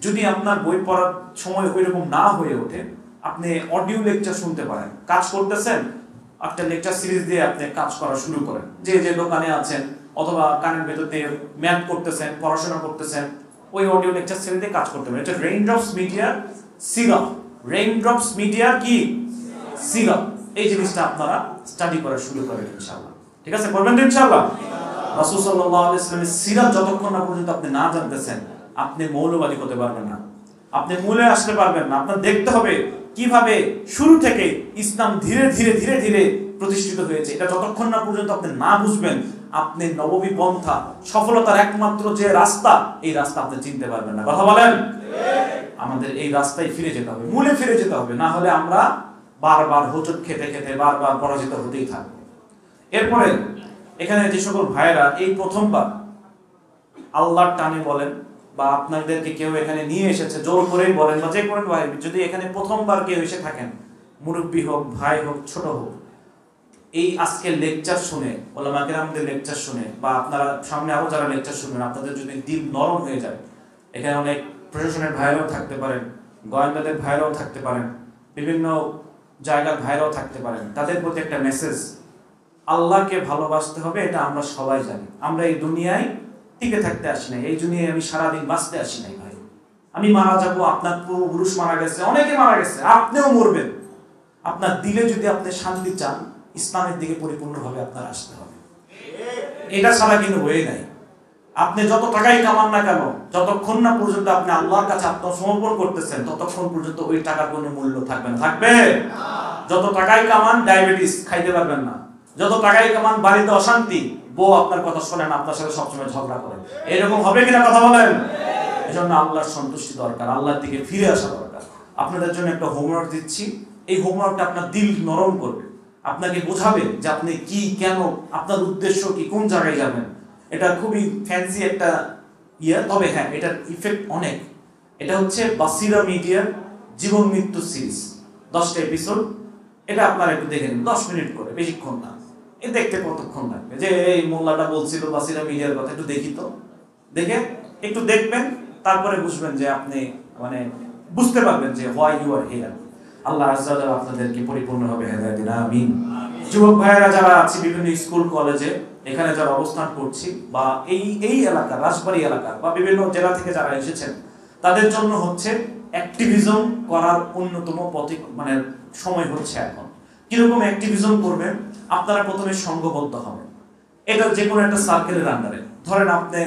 যদি আপনার বই পড়ার সময় ওইরকম না হয়ে ওঠে, আপনি অডিও লেকচার শুনতে পারেন। কাজ করতেছেন, একটা লেকচার সিরিজ দিয়ে আপনি কাজ করা শুরু করেন। যে দোকানে আছেন অথবা কানের ভেতর দিয়ে ম্যাথ করতেছেন, পড়াশোনা করতেছেন, ওই অডিও লেকচার সিরিজ দিয়ে কাজ করতে পারেন। এটা রেইনড্রপস মিডিয়ার সিরাপ। রেইনড্রপস মিডিয়ার কি সিরাপ। এই জিনিসটা আপনারা স্টাডি করা শুরু করেন ইনশাআল্লাহ। ঠিক আছে, করবেন তো ইনশাআল্লাহ। রাসূল সাল্লাল্লাহু আলাইহি ওয়াসাল্লামের সিরাত যতক্ষণ না পর্যন্ত আপনি না জানতেছেন, আপনি মৌলবাদী হতে পারবেন না, আপনি মূলে আসতে পারবেন না। আপনার দেখতে হবে কিভাবে শুরু থেকে ইসলাম ধীরে ধীরে ধীরে ধীরে প্রতিষ্ঠিত হয়েছে। এটা যতক্ষণ না পর্যন্ত আপনি না বুঝবেন, আপনি নববী পন্থা সফলতার একমাত্র যে রাস্তা, এই রাস্তা আপনি চিনতে পারবেন না। কথা বলেন। আমাদের এই রাস্তায় ফিরে যেতে হবে, মূলে ফিরে যেতে হবে, না হলে আমরা বারবার হোঁচট খেতে খেতে বারবার পরাজিত হতেই থাকবো। এরপরে এখানে যে সকল ভাইয়েরা এই প্রথমবার আল্লাহর টানে বলেন, বা আপনাদেরকে কেউ এখানে নিয়ে এসেছে জোর করেই বলেন, বা যে কোনো ভাই যদি এখানে প্রথমবার কেউ এসে থাকেন, মুরব্বী হোক, ভাই হোক, ছোট হোক, এই আজকের লেকচার শুনে, ওলামা কেরামদের লেকচার শুনে, বা আপনারা সামনে আরো যারা লেকচার শুনবেন, আপনাদের যদি দিল নরম হয়ে যায়, এখানে অনেক প্রশাসনের ভাইরাও থাকতে পারেন, গোয়েন্দাদের ভাইরাও থাকতে পারেন, বিভিন্ন জায়গার ভাইরাও থাকতে পারেন, তাদের প্রতি একটা মেসেজ, আল্লাহকে ভালোবাসতে হবে। এটা আমরা সবাই জানি। আমরা এই দুনিয়ায় টিকে থাকতে আসি নাই, এই দুনিয়ায় আমি সারাদিন বাঁচতে আসি নাই ভাই। আমি মারা যাব, আপনার পূর্বপুরুষ মারা গেছে, অনেকে মারা গেছে, আপনিও মরবেন। আপনার দিলে যদি আপনি শান্তি চান, ইসলামের দিকে পরিপূর্ণভাবে আপনার আসতে হবে। এটা ছাড়া কিন্তু হয়ে নাই। আপনি যত টাকাই কামান না কেন, যতক্ষণ না পর্যন্ত আপনি আল্লাহর কাছে আত্মসমর্পণ করতেছেন, ততক্ষণ পর্যন্ত ওই টাকার কোনো মূল্য থাকবে না। থাকবে? যত টাকাই কামান, ডায়াবেটিস, খাইতে পারবেন না। যত টাকাই কামান, বাড়িতে অশান্তি, বউ আপনার কথা শোনে না, আপনার সাথে সবসময় ঝগড়া করে। এরকম হবে কিনা কথা বলেন? এজন্য আল্লাহর সন্তুষ্টি দরকার, আল্লাহর দিকে ফিরে আসা দরকার। আপনাদের জন্য একটা হোমওয়ার্ক দিচ্ছি। এই হোমওয়ার্কটা আপনার দিল নরম করবে, আপনাকে বোঝাবে যে আপনি কি, কেন, আপনার উদ্দেশ্য কি, কোন জায়গায় যাবেন। এটা খুবই ফ্যান্সি একটা তবে হ্যাঁ, এটার ইফেক্ট অনেক। এটা হচ্ছে বাসিরা মিডিয়ার জীবন মৃত্যু সিরিজ, 10টা এপিসোড। এটা আপনারা একটু দেখে নিন, 10 মিনিট করে, বেশিক্ষণ না। দেখতে কতক্ষণ লাগবে? যে এই মোল্লাটা বলছিল বাসিরা মিডিয়ার কথা, একটু দেখি তো। দেখে একটু দেখবেন, তারপরে বুঝবেন যে আপনি মানে বুঝতে পারবেন যে হোয়াই ইউ আর হিয়ার। আল্লাহ আজ্জা ওয়া জাল্লা আপনাদেরকে পরিপূর্ণভাবে হেদায়েত দিন, আমিন। যুবক ভাইয়েরা যারা আছে বিভিন্ন স্কুল কলেজে, এখানে যারা অবস্থান করছি, বা এই এলাকা, রাজবাড়ী এলাকা বা বিভিন্ন জেলা থেকে যারা এসেছেন, তাদের জন্য হচ্ছে অ্যাক্টিভিজম করার অন্যতম মানে সময় হচ্ছে এখন। কিরকম অ্যাক্টিভিজম করবেন? আপনারা প্রথমে সংঘবদ্ধ হবেন। এটা যে কোনো একটা সার্কেলের আন্ডারে, ধরেন আপনি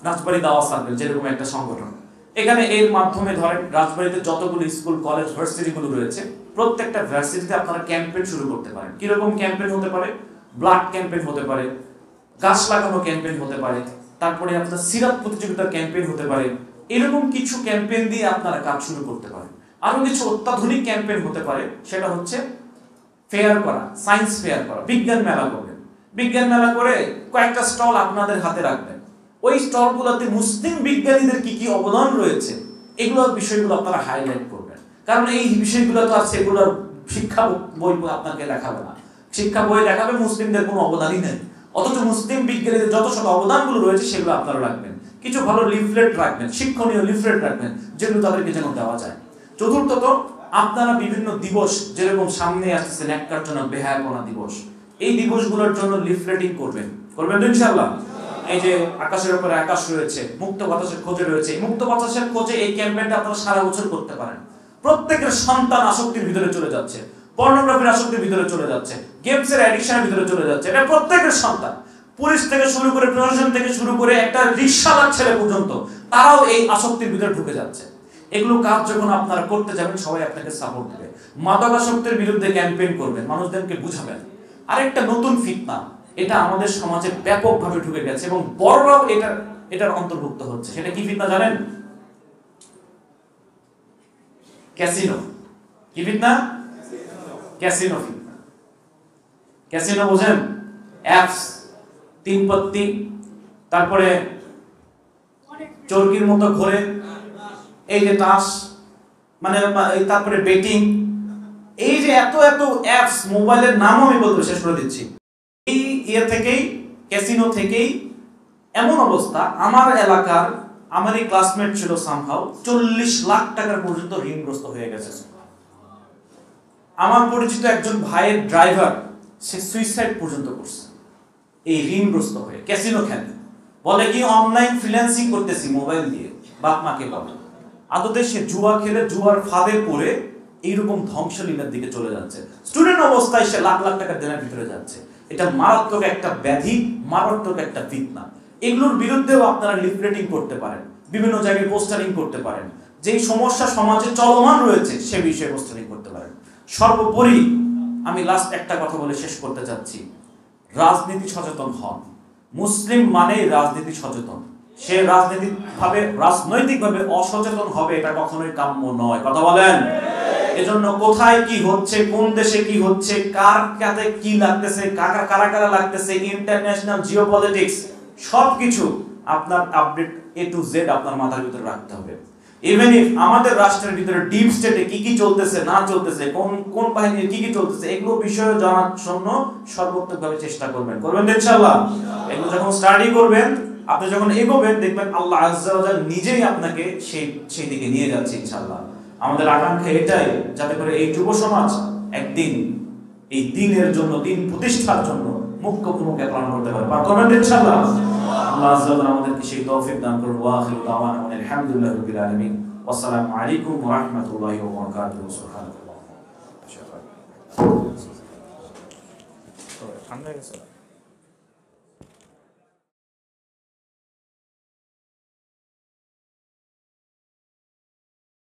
রাজবাড়ী দাওয়া সার্কেল যেরকম একটা সংগঠন, এখানে এর মাধ্যমে ধরেন রাজবাড়ীতে যতগুলো স্কুল, কলেজ, ভার্সিটিগুলো রয়েছে, প্রত্যেকটা ভার্সিটিতে আপনারা ক্যাম্পেইন শুরু করতে পারেন। কিরকম ক্যাম্পেইন হতে পারে? ব্লাড ক্যাম্পেইন হতে পারে, গাছ লাগানো ক্যাম্পেইন হতে পারে, তারপরে আপনার সিরাত প্রতিযোগিতার ক্যাম্পেইন হতে পারে। এরকম কিছু ক্যাম্পেইন দিয়ে আপনারা কাজ শুরু করতে পারেন। আরো কিছু অত্যাধুনিক ক্যাম্পেইন হতে পারে, সেটা হচ্ছে ফেয়ার করা, সায়েন্স ফেয়ার করা, বিজ্ঞান মেলা করবেন। বিজ্ঞান মেলা করে কয়েকটা স্টল আপনাদের হাতে রাখবেন। ওই স্টলগুলোতে মুসলিম বিজ্ঞানীদের কি কি অবদান রয়েছে, এগুলোর বিষয়গুলো আপনারা হাইলাইট করবেন। কারণ এই বিষয়গুলো তো আর সেগুলোর শিক্ষা বই আপনাকে দেখাবে না। শিক্ষা বই দেখাবে মুসলিমদের কোনো অবদানই নেই, অথচ মুসলিম বিজ্ঞানীদের যত সব অবদানগুলো রয়েছে সেগুলো আপনারা রাখবেন। কিছু ভালো লিফলেট রাখবেন, শিক্ষণীয় লিফলেট রাখবেন, যেগুলো তাদেরকে যেন দেওয়া যায়। চতুর্থত, আপনারা বিভিন্ন দিবস, যেরকম সামনে আসছে ন্যাক্কারজনক বেহায়াপনা দিবস, এই দিবসগুলোর জন্য লিফলেটিং করবেন তো ইনশাআল্লাহ। এই যে আকাশের উপরে আকাশ রয়েছে, মুক্ত বাতাসের খোঁজে রয়েছে, এই মুক্ত বাতাসের খোঁজে এই ক্যাম্পেইনটা আপনারা সারা বছর করতে পারেন। প্রত্যেকের সন্তান আসক্তির ভিতরে চলে যাচ্ছে, পর্নোগ্রাফির আসক্তির ভিতরে চলে যাচ্ছে, গেমসের অ্যাডিকশনের ভিতরে চলে যাচ্ছে। এটা প্রত্যেকের সন্তান, পুলিশ থেকে শুরু করে, প্রশাসন থেকে শুরু করে, একটা রিকশাওয়ালার ছেলে পর্যন্ত, তারাও এই আসক্তির ভিতরে ঢুকে যাচ্ছে। এগুলো কাজ যখন আপনারা করতে যাবেন, সবাই আপনাকে সাপোর্ট দেবে। মাদকাসক্তের বিরুদ্ধে ক্যাম্পেইন করবেন, মানুষদেরকে বুঝাবেন। আরেকটা নতুন ফিতনা, এটা আমাদের সমাজে ব্যাপকভাবে ঢুকে গেছে এবং বড়রাও এটার অন্তর্ভুক্ত হচ্ছে। সেটা কি ফিতনা জানেন? ক্যাসিনো। কি ফিতনা? ক্যাসিনো ফিতনা। ক্যাসিনো বোঝেন? অ্যাপস, তিনপত্তি, তারপরে চরকির মতো ঘোরে, এই যে তাস, মানে তারপরে বেটিং, এই যে এত এত অ্যাপস, মোবাইলের নামও আমি বলতে শেষ করে দিচ্ছি। এই থেকেই, ক্যাসিনো থেকেই এমন অবস্থা, আমার এলাকার আমারই ক্লাসমেট ছিল সামহাউ 40 লাখ টাকার পর্যন্ত ঋণগ্রস্ত হয়ে গেছে। আমার পরিচিত একজন ভাইয়ের ড্রাইভার, সে সুইসাইড পর্যন্ত করছে এই ঋণগ্রস্ত হয়ে, ক্যাসিনো খেলে। বলে কি অনলাইন ফ্রিল্যান্সিং করতেছি মোবাইল দিয়ে, বাপ মাকে বলে। আদতে সে জুয়া খেলে জুয়ার ফাঁদে পড়ে এইরকম ধ্বংসলীলার দিকে চলে যাচ্ছে। স্টুডেন্ট অবস্থায় সে লাখ লাখ টাকা দেনার ভিতরে যাচ্ছে। এটা মারাত্মক একটা ব্যাধি, মারাত্মক একটা ফিতনা। এগুলোর বিরুদ্ধেও আপনারা লিফলেটিং করতে পারেন, বিভিন্ন জায়গায় পোস্টারিং করতে পারেন, যেই সমস্যা সমাজে চলমান রয়েছে সে বিষয়ে পোস্টারিং করতে পারেন। সর্বোপরি আমি লাস্ট একটা কথা বলে শেষ করতে চাচ্ছি, রাজনীতি সচেতন হন। মুসলিম মানেই রাজনীতি সচেতন। সে রাজনৈতিকভাবে অসচেতন হবে, এটা কখনোই কাম্য নয়। কথা বলেন? এজন্য কোথায় কি হচ্ছে, কোন দেশে কি হচ্ছে, কার কাছে কি লাগতেছে, কারা কারা লাগতেছে, ইন্টারন্যাশনাল জিওপলিটিক্স সবকিছু আপনার আপডেট A to Z আপনার মাথার ভিতরে রাখতে হবে। ইভেন ইফ আমাদের রাষ্ট্রের ভিতরে ডিপ স্টেটে কি কি চলতেছে না চলতেছে, কোন কোন বাহিনীর কি কি চলতেছে, এগুলো বিষয়ে জানার জন্য সর্বোত্তমভাবে চেষ্টা করবেন ইনশাআল্লাহ। এগুলো যখন স্টাডি করবেন, আপনি যখন এগোবেন, দেখবেন আল্লাহ আজ্জা ওয়া জাল নিজেই আপনাকে সেই দিকে নিয়ে যাচ্ছে ইনশাআল্লাহ। আমাদের আকাঙ্ক্ষা এটাই, যাতে করে এই যুব সমাজ একদিন এই দ্বীনের জন্য, দ্বীন প্রতিষ্ঠার জন্য মুখ্য ভূমিকা পালন করতে পারে। পারবেন ইনশাআল্লাহ। আল্লাহ আজ্জা ওয়া জাল আমাদেরকে সেই তৌফিক দান করুন। ওয়া আখিরু দাওয়ানা আলহামদুলিল্লাহি রাব্বিল আলামিন। আসসালামু আলাইকুম ওয়া রাহমাতুল্লাহি ওয়া বারাকাতুহু। সুবহানাল্লাহ।